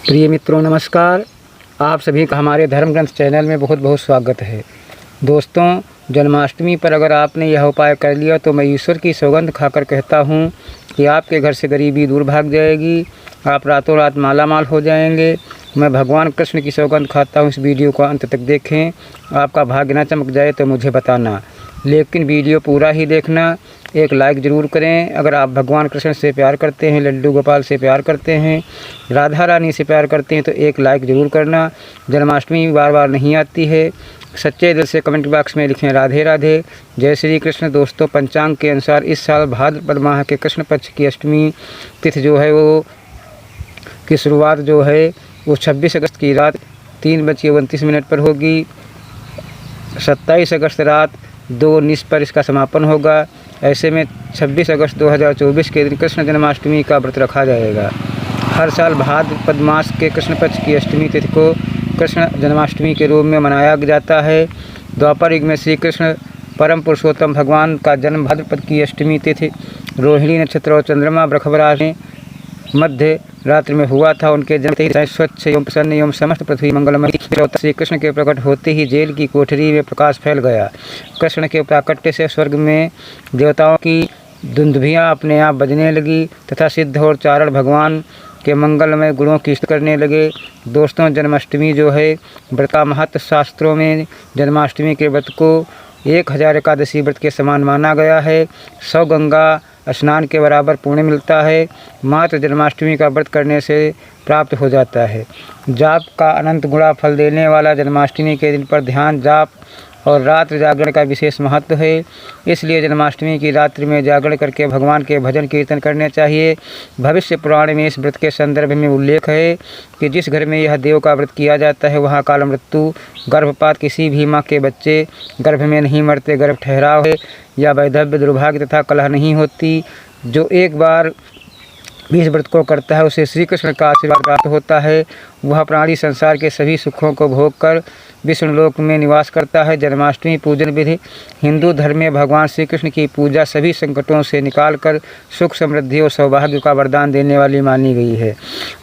प्रिय मित्रों नमस्कार। आप सभी का हमारे धर्म ग्रंथ चैनल में बहुत बहुत स्वागत है। दोस्तों, जन्माष्टमी पर अगर आपने यह उपाय कर लिया तो मैं ईश्वर की सौगंध खाकर कहता हूँ कि आपके घर से गरीबी दूर भाग जाएगी, आप रातों रात माला माल हो जाएंगे। मैं भगवान कृष्ण की सौगंध खाता हूँ। इस वीडियो को अंत तक देखें। आपका भाग्य ना चमक जाए तो मुझे बताना, लेकिन वीडियो पूरा ही देखना। एक लाइक ज़रूर करें। अगर आप भगवान कृष्ण से प्यार करते हैं, लड्डू गोपाल से प्यार करते हैं, राधा रानी से प्यार करते हैं तो एक लाइक ज़रूर करना। जन्माष्टमी बार बार नहीं आती है। सच्चे दिल से कमेंट बॉक्स में लिखें राधे राधे, जय श्री कृष्ण। दोस्तों, पंचांग के अनुसार इस साल भाद्रपद माह के कृष्ण पक्ष की अष्टमी तिथि जो है वो की शुरुआत जो है वो 26 अगस्त की रात 3:29 पर होगी। 27 अगस्त रात 2:19 पर इसका समापन होगा। ऐसे में 26 अगस्त 2024 के दिन कृष्ण जन्माष्टमी का व्रत रखा जाएगा। हर साल भाद्रपद मास के कृष्ण पक्ष की अष्टमी तिथि को कृष्ण जन्माष्टमी के रूप में मनाया जाता है। द्वापर युग में श्री कृष्ण परम पुरुषोत्तम भगवान का जन्म भाद्रपद की अष्टमी तिथि रोहिणी नक्षत्र और चंद्रमा वृषभ में मध्य रात्रि में हुआ था। उनके जन्म ही स्वच्छ एवं प्रसन्न एवं समस्त पृथ्वी मंगलमय। श्री कृष्ण के प्रकट होते ही जेल की कोठरी में प्रकाश फैल गया। कृष्ण के प्राकट्य से स्वर्ग में देवताओं की दुंदुभियाँ अपने आप बजने लगी तथा सिद्ध और चारण भगवान के मंगलमय गुणों की स्तुति करने लगे। दोस्तों, जन्माष्टमी जो है व्रत का महत्व शास्त्रों में जन्माष्टमी के व्रत को 1000 एकादशी व्रत के समान माना गया है। 100 गंगा स्नान के बराबर पुण्य मिलता है। मात्र जन्माष्टमी का व्रत करने से प्राप्त हो जाता है। जाप का अनंत गुणा फल देने वाला जन्माष्टमी के दिन पर ध्यान, जाप और रात्रि जागरण का विशेष महत्व है। इसलिए जन्माष्टमी की रात्रि में जागरण करके भगवान के भजन कीर्तन करने चाहिए। भविष्य पुराण में इस व्रत के संदर्भ में उल्लेख है कि जिस घर में यह देव का व्रत किया जाता है वहाँ काल मृत्यु, गर्भपात, किसी भी माँ के बच्चे गर्भ में नहीं मरते, गर्भ ठहराव है या वैधव्य, दुर्भाग्य तथा कलह नहीं होती। जो एक बार भी इस व्रत को करता है उसे श्री कृष्ण का आशीर्वाद प्राप्त होता है। वह प्राणी संसार के सभी सुखों को भोग कर विष्णुलोक में निवास करता है। जन्माष्टमी पूजन विधि हिंदू धर्म में भगवान श्री कृष्ण की पूजा सभी संकटों से निकालकर सुख, समृद्धि और सौभाग्य का वरदान देने वाली मानी गई है।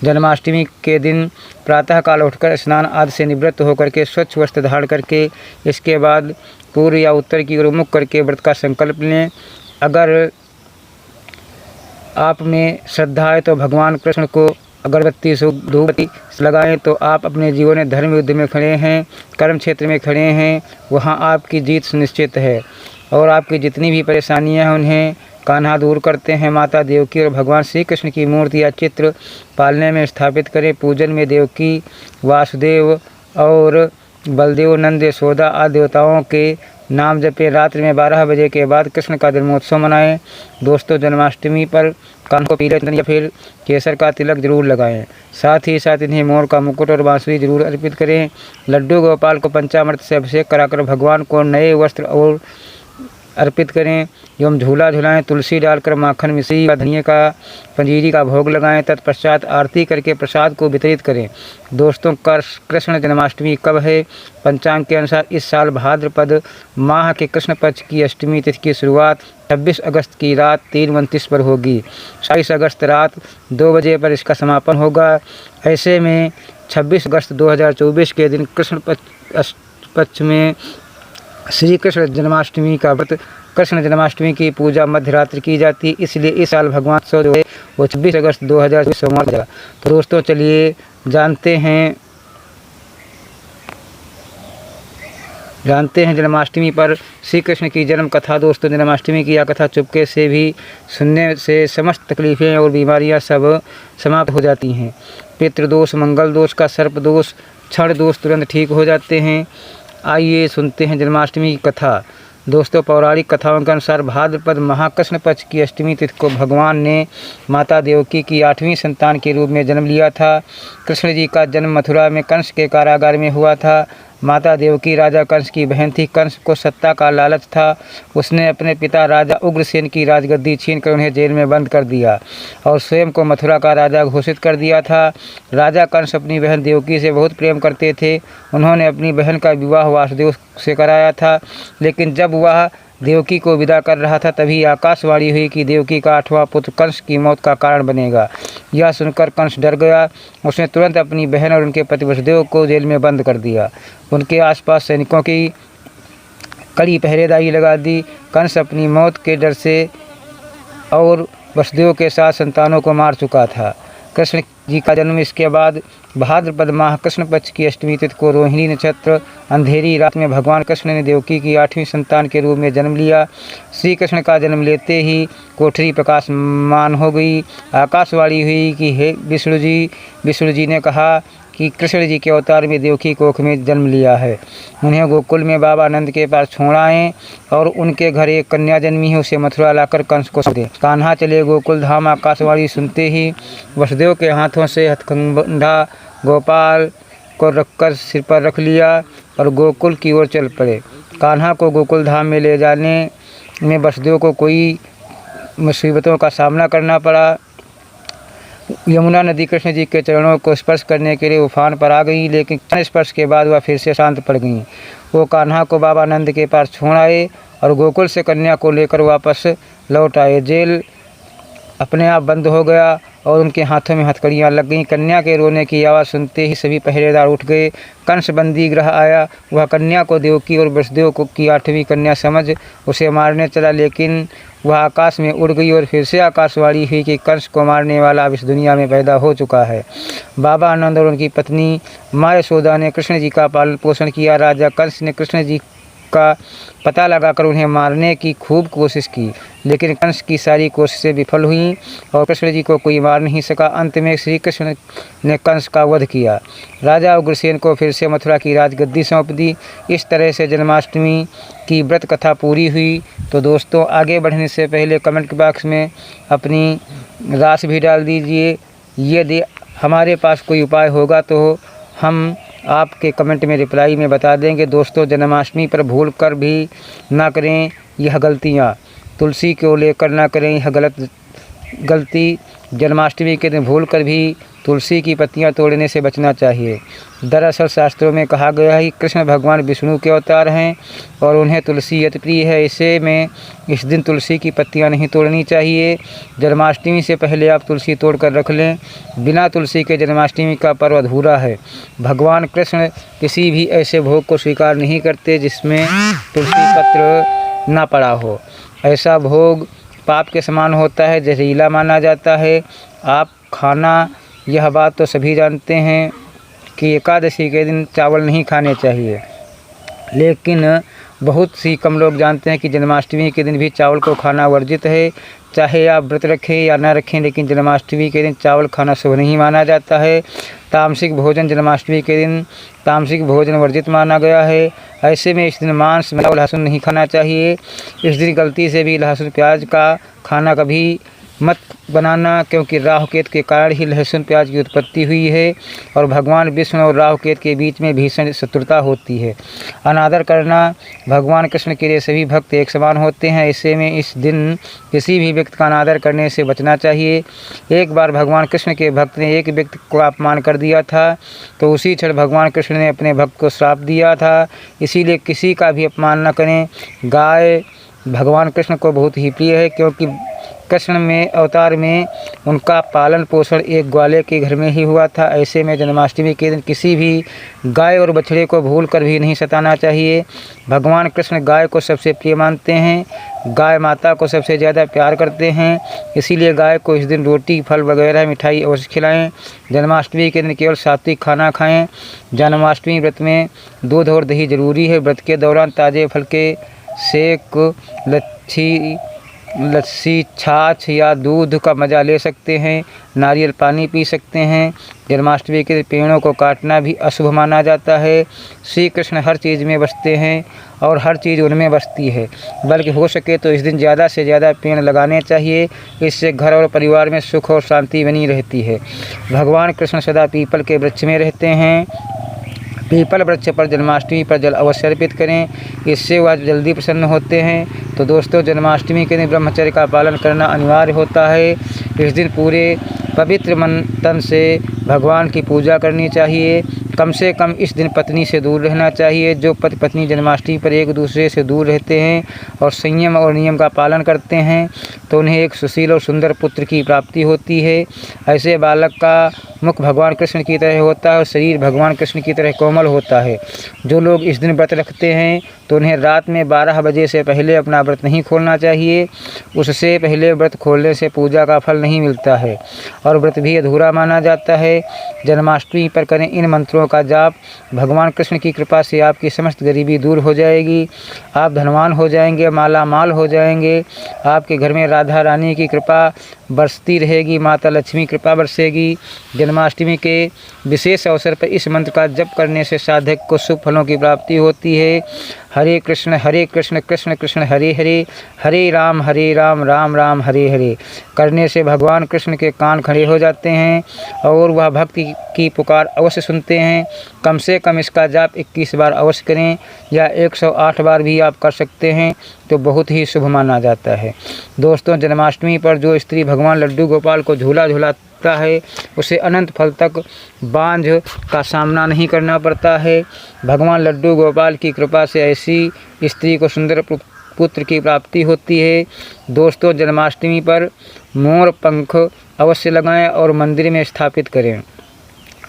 जन्माष्टमी के दिन प्रातःकाल उठकर स्नान आदि से निवृत्त होकर के स्वच्छ वस्त्र धारण करके इसके बाद पूर्व या उत्तर की ओर मुख करके व्रत का संकल्प लें। अगर आप में श्रद्धा है तो भगवान कृष्ण को अगरबत्ती से धूपबत्ती लगाएं तो आप अपने जीवन में धर्म युद्ध में खड़े हैं, कर्म क्षेत्र में खड़े हैं, वहाँ आपकी जीत सुनिश्चित है और आपकी जितनी भी परेशानियां हैं उन्हें कान्हा दूर करते हैं। माता देवकी और भगवान श्री कृष्ण की मूर्ति या चित्र पालने में स्थापित करें। पूजन में देवकी, वासुदेव और बलदेव, नंद, यशोदा आदि देवताओं के नाम जपें। रात्रि में 12 बजे के बाद कृष्ण का जन्मोत्सव मनाएं। दोस्तों, जन्माष्टमी पर कान को पीले चंदन या फिर केसर का तिलक जरूर लगाएं। साथ ही साथ इन्हें मोर का मुकुट और बांसुरी जरूर अर्पित करें। लड्डू गोपाल को पंचामृत से अभिषेक कराकर भगवान को नए वस्त्र और अर्पित करें एवं झूला झुलाएं। तुलसी डालकर माखन, मिश्री या धनिया का पंजीरी का भोग लगाएं। तत्पश्चात आरती करके प्रसाद को वितरित करें। दोस्तों, कृष्ण जन्माष्टमी कब है? पंचांग के अनुसार इस साल भाद्रपद माह के कृष्ण पक्ष की अष्टमी तिथि की शुरुआत 26 अगस्त की रात 3:29 पर होगी। 27 अगस्त रात 2 बजे पर इसका समापन होगा। ऐसे में 26 अगस्त 2024 के दिन कृष्ण पक्ष में श्री कृष्ण जन्माष्टमी का व्रत, कृष्ण जन्माष्टमी की पूजा मध्य रात्रि की जाती है। इसलिए इस साल भगवान उत्सव जो है वो 26 अगस्त 2024 सोमवार जाएगा। तो दोस्तों, चलिए जानते हैं जन्माष्टमी पर श्री कृष्ण की जन्म कथा। दोस्तों, जन्माष्टमी की यह कथा चुपके से भी सुनने से समस्त तकलीफ़ें और बीमारियां सब समाप्त हो जाती हैं। पितृदोष, मंगल दोष का सर्प दोष, क्षण दोष तुरंत ठीक हो जाते हैं। आइए सुनते हैं जन्माष्टमी की कथा। दोस्तों, पौराणिक कथाओं के अनुसार भाद्रपद माह कृष्ण पक्ष की अष्टमी तिथि को भगवान ने माता देवकी की 8वीं संतान के रूप में जन्म लिया था। कृष्ण जी का जन्म मथुरा में कंस के कारागार में हुआ था। माता देवकी राजा कंस की बहन थी। कंस को सत्ता का लालच था। उसने अपने पिता राजा उग्रसेन की राजगद्दी छीनकर उन्हें जेल में बंद कर दिया और स्वयं को मथुरा का राजा घोषित कर दिया था। राजा कंस अपनी बहन देवकी से बहुत प्रेम करते थे। उन्होंने अपनी बहन का विवाह वासुदेव से कराया था, लेकिन जब वह देवकी को विदा कर रहा था, तभी आकाशवाणी हुई कि देवकी का 8वां पुत्र कंस की मौत का कारण बनेगा। यह सुनकर कंस डर गया। उसने तुरंत अपनी बहन और उनके पति वसुदेव को जेल में बंद कर दिया। उनके आसपास सैनिकों की कड़ी पहरेदारी लगा दी। कंस अपनी मौत के डर से और वसुदेव के साथ संतानों को मार चुका था। कृष्ण जी का जन्म इसके बाद भाद्रपद माह कृष्ण पक्ष की अष्टमी तिथि को रोहिणी नक्षत्र अंधेरी रात में भगवान कृष्ण ने देवकी की 8वीं संतान के रूप में जन्म लिया। श्री कृष्ण का जन्म लेते ही कोठरी प्रकाशमान हो गई। आकाशवाणी हुई कि हे विष्णु जी ने कहा कि कृष्ण जी के अवतार में देवकी कोख में जन्म लिया है। उन्हें गोकुल में बाबा नंद के पास छोड़ आएँ और उनके घर एक कन्या जन्मी है, उसे मथुरा लाकर कंस को दें। कान्हा चले गोकुल धाम। आकाशवाणी सुनते ही वसुदेव के हाथों से हथकंडा गोपाल को रखकर सिर पर रख लिया और गोकुल की ओर चल पड़े। कान्हा को गोकुल धाम में ले जाने में वसुदेव को कोई मुसीबतों का सामना करना पड़ा। यमुना नदी कृष्ण जी के चरणों को स्पर्श करने के लिए उफान पर आ गई, लेकिन स्पर्श के बाद वह फिर से शांत पड़ गई। वो कान्हा को बाबा नंद के पास छोड़ आए और गोकुल से कन्या को लेकर वापस लौट आए। जेल अपने आप बंद हो गया और उनके हाथों में हथकड़ियाँ लग गईं। कन्या के रोने की आवाज़ सुनते ही सभी पहरेदार उठ गए। कंस बंदी गृह आया। वह कन्या को देवकी और वसुदेव की 8वीं कन्या समझ उसे मारने चला, लेकिन वह आकाश में उड़ गई और फिर से आकाशवाणी हुई कि कंस को मारने वाला अब इस दुनिया में पैदा हो चुका है। बाबा आनंद और उनकी पत्नी माँ यशोदा ने कृष्ण जी का पालन पोषण किया। राजा कंस ने कृष्ण जी का पता लगाकर उन्हें मारने की खूब कोशिश की, लेकिन कंस की सारी कोशिशें विफल हुईं और कृष्ण जी को कोई मार नहीं सका। अंत में श्री कृष्ण ने कंस का वध किया। राजा उग्रसेन को फिर से मथुरा की राजगद्दी सौंप दी। इस तरह से जन्माष्टमी की व्रत कथा पूरी हुई। तो दोस्तों, आगे बढ़ने से पहले कमेंट बॉक्स में अपनी राशि भी डाल दीजिए। यदि हमारे पास कोई उपाय होगा तो हम आपके कमेंट में रिप्लाई में बता देंगे। दोस्तों, जन्माष्टमी पर भूल कर भी ना करें यह गलतियाँ। तुलसी को लेकर ना करें यह गलती। जन्माष्टमी के दिन भूल कर भी तुलसी की पत्तियां तोड़ने से बचना चाहिए। दरअसल शास्त्रों में कहा गया है कि कृष्ण भगवान विष्णु के अवतार हैं और उन्हें तुलसी अति प्रिय है। ऐसे में इस दिन तुलसी की पत्तियां नहीं तोड़नी चाहिए। जन्माष्टमी से पहले आप तुलसी तोड़ कर रख लें। बिना तुलसी के जन्माष्टमी का पर्व अधूरा है। भगवान कृष्ण किसी भी ऐसे भोग को स्वीकार नहीं करते जिसमें तुलसी पत्र ना पड़ा हो। ऐसा भोग पाप के समान होता है, जहरीला माना जाता है। आप खाना, यह बात तो सभी जानते हैं कि एकादशी के दिन चावल नहीं खाने चाहिए, लेकिन बहुत सी कम लोग जानते हैं कि जन्माष्टमी के दिन भी चावल को खाना वर्जित है। चाहे आप व्रत रखें या ना रखें, लेकिन जन्माष्टमी के दिन चावल खाना शुभ नहीं माना जाता है। तामसिक भोजन, जन्माष्टमी के दिन तामसिक भोजन वर्जित माना गया है। ऐसे में इस दिन मांस, और लहसुन नहीं खाना चाहिए। इस दिन गलती से भी लहसुन प्याज का खाना कभी मत बनाना, क्योंकि राहु केतु के कारण ही लहसुन प्याज की उत्पत्ति हुई है और भगवान विष्णु और राहु केतु के बीच में भीषण शत्रुता होती है। अनादर करना, भगवान कृष्ण के लिए सभी भक्त एक समान होते हैं। ऐसे में इस दिन किसी भी व्यक्ति का अनादर करने से बचना चाहिए। एक बार भगवान कृष्ण के भक्त ने एक व्यक्ति को अपमान कर दिया था, तो उसी क्षण भगवान कृष्ण ने अपने भक्त को श्राप दिया था। इसीलिए किसी का भी अपमान न करें। गाय भगवान कृष्ण को बहुत ही प्रिय है, क्योंकि कृष्ण में अवतार में उनका पालन पोषण एक ग्वाले के घर में ही हुआ था। ऐसे में जन्माष्टमी के दिन किसी भी गाय और बछड़े को भूल कर भी नहीं सताना चाहिए। भगवान कृष्ण गाय को सबसे प्रिय मानते हैं, गाय माता को सबसे ज़्यादा प्यार करते हैं। इसीलिए गाय को इस दिन रोटी, फल वगैरह मिठाई अवश्य खिलाएं। जन्माष्टमी के दिन केवल सात्विक खाना खाएं। जन्माष्टमी व्रत में दूध और दही जरूरी है। व्रत के दौरान ताज़े फल के सेक, लस्सी, छाछ या दूध का मज़ा ले सकते हैं। नारियल पानी पी सकते हैं। जन्माष्टमी के पेड़ों को काटना भी अशुभ माना जाता है। श्री कृष्ण हर चीज़ में बसते हैं और हर चीज़ उनमें बसती है, बल्कि हो सके तो इस दिन ज़्यादा से ज़्यादा पेड़ लगाने चाहिए। इससे घर और परिवार में सुख और शांति बनी रहती है। भगवान कृष्ण सदा पीपल के वृक्ष में रहते हैं। पीपल वृक्ष पर जन्माष्टमी पर जल अवश्य अर्पित करें, इससे वह जल्दी प्रसन्न होते हैं। तो दोस्तों, जन्माष्टमी के दिन ब्रह्मचर्य का पालन करना अनिवार्य होता है। इस दिन पूरे पवित्र मन तन से भगवान की पूजा करनी चाहिए। कम से कम इस दिन पत्नी से दूर रहना चाहिए। जो पति पत्नी जन्माष्टमी पर एक दूसरे से दूर रहते हैं और संयम और नियम का पालन करते हैं तो उन्हें एक सुशील और सुंदर पुत्र की प्राप्ति होती है। ऐसे बालक का मुख भगवान कृष्ण की तरह होता है और शरीर भगवान कृष्ण की तरह कोमल होता है। जो लोग इस दिन व्रत रखते हैं तो उन्हें रात में 12 बजे से पहले अपना व्रत नहीं खोलना चाहिए। उससे पहले व्रत खोलने से पूजा का फल नहीं मिलता है और व्रत भी अधूरा माना जाता है। जन्माष्टमी पर करें इन मंत्रों का जाप। भगवान कृष्ण की कृपा से आपकी समस्त गरीबी दूर हो जाएगी, आप धनवान हो जाएंगे, माला माल हो जाएंगे। आपके घर में राधा रानी की कृपा बरसती रहेगी, माता लक्ष्मी कृपा बरसेगी। जन्माष्टमी के विशेष अवसर पर इस मंत्र का जप करने से साधक को शुभ फलों की प्राप्ति होती है। हरे कृष्ण कृष्ण कृष्ण हरे हरे, हरे राम राम राम हरे हरे करने से भगवान कृष्ण के कान खड़े हो जाते हैं और वह भक्ति की पुकार अवश्य सुनते हैं। कम से कम इसका जाप 21 बार अवश्य करें या 108 बार भी आप कर सकते हैं तो बहुत ही शुभ माना जाता है। दोस्तों, जन्माष्टमी पर जो स्त्री भगवान लड्डू गोपाल को झूला झूलाता है उसे अनंत फल तक बांझ का सामना नहीं करना पड़ता है। भगवान लड्डू गोपाल की कृपा से ऐसी स्त्री को सुंदर पुत्र की प्राप्ति होती है। दोस्तों, जन्माष्टमी पर मोर पंख अवश्य लगाएं और मंदिर में स्थापित करें।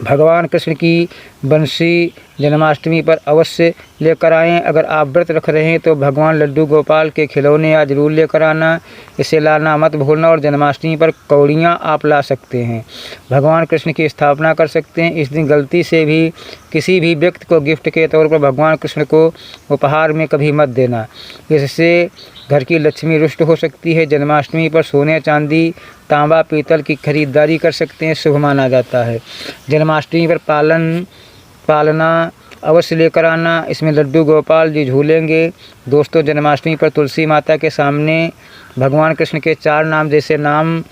भगवान कृष्ण की बंसी जन्माष्टमी पर अवश्य लेकर आएँ। अगर आप व्रत रख रहे हैं तो भगवान लड्डू गोपाल के खिलौने आज जरूर लेकर आना, इसे लाना मत भूलना। और जन्माष्टमी पर कौड़ियाँ आप ला सकते हैं, भगवान कृष्ण की स्थापना कर सकते हैं। इस दिन गलती से भी किसी भी व्यक्ति को गिफ्ट के तौर पर भगवान कृष्ण को उपहार में कभी मत देना, इससे घर की लक्ष्मी रुष्ट हो सकती है। जन्माष्टमी पर सोने चांदी तांबा पीतल की खरीदारी कर सकते हैं, शुभ माना जाता है। जन्माष्टमी पर पालना अवश्य लेकर आना, इसमें लड्डू गोपाल जी झूलेंगे। दोस्तों, जन्माष्टमी पर तुलसी माता के सामने भगवान कृष्ण के 4 नाम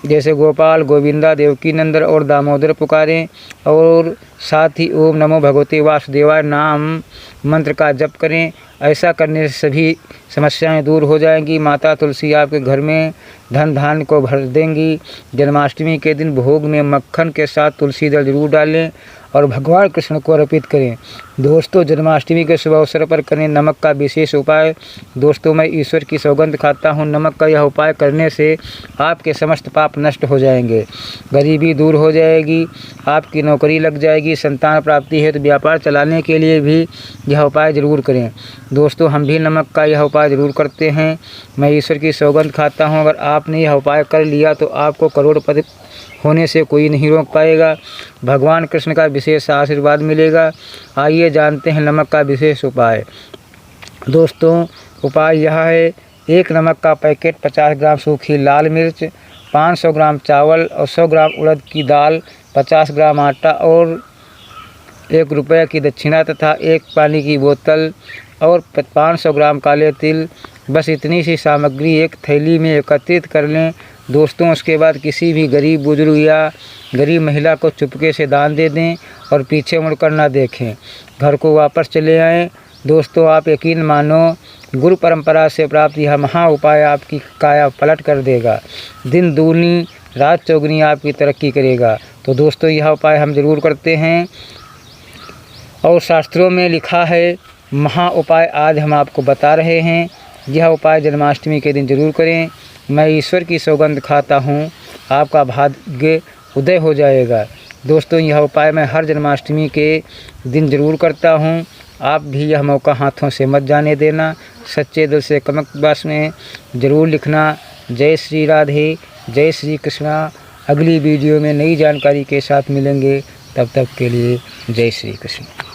जैसे गोपाल, गोविंदा, देवकी नंदन और दामोदर पुकारें और साथ ही ओम नमो भगवते वासुदेवाय नाम मंत्र का जप करें। ऐसा करने से सभी समस्याएं दूर हो जाएंगी। माता तुलसी आपके घर में धन धान्य को भर देंगी। जन्माष्टमी के दिन भोग में मक्खन के साथ तुलसी दल जरूर डालें और भगवान कृष्ण को अर्पित करें। दोस्तों, जन्माष्टमी के शुभ अवसर पर करें नमक का विशेष उपाय। दोस्तों, मैं ईश्वर की सौगंध खाता हूँ, नमक का यह उपाय करने से आपके समस्त पाप नष्ट हो जाएंगे, गरीबी दूर हो जाएगी, आपकी नौकरी लग जाएगी, संतान प्राप्ति है तो व्यापार चलाने के लिए भी यह उपाय ज़रूर करें। दोस्तों, हम भी नमक का यह उपाय ज़रूर करते हैं। मैं ईश्वर की सौगंध खाता हूँ, अगर आपने यह उपाय कर लिया तो आपको करोड़पति होने से कोई नहीं रोक पाएगा, भगवान कृष्ण का विशेष आशीर्वाद मिलेगा। आइए जानते हैं नमक का विशेष उपाय। दोस्तों, उपाय यह है, 1 नमक का पैकेट, 50 ग्राम सूखी लाल मिर्च, 500 ग्राम चावल और 100 ग्राम उड़द की दाल, 50 ग्राम आटा और 1 रुपये की दक्षिणा तथा 1 पानी की बोतल और 500 ग्राम काले तिल। बस इतनी सी सामग्री एक थैली में एकत्रित कर लें। दोस्तों, उसके बाद किसी भी गरीब बुजुर्ग या गरीब महिला को चुपके से दान दे दें और पीछे मुड़कर ना देखें, घर को वापस चले आएं। दोस्तों, आप यकीन मानो, गुरु परंपरा से प्राप्त यह महा उपाय आपकी काया पलट कर देगा, दिन दूनी रात चौगुनी आपकी तरक्की करेगा। तो दोस्तों, यह उपाय हम ज़रूर करते हैं और शास्त्रों में लिखा है, महा उपाय आज हम आपको बता रहे हैं। यह उपाय जन्माष्टमी के दिन जरूर करें। मैं ईश्वर की सौगंध खाता हूँ, आपका भाग्य उदय हो जाएगा। दोस्तों, यह उपाय मैं हर जन्माष्टमी के दिन जरूर करता हूँ। आप भी यह मौका हाथों से मत जाने देना। सच्चे दिल से कमेंट बॉक्स में ज़रूर लिखना। जय श्री राधे, जय श्री कृष्णा। अगली वीडियो में नई जानकारी के साथ मिलेंगे, तब तक के लिए जय श्री कृष्ण।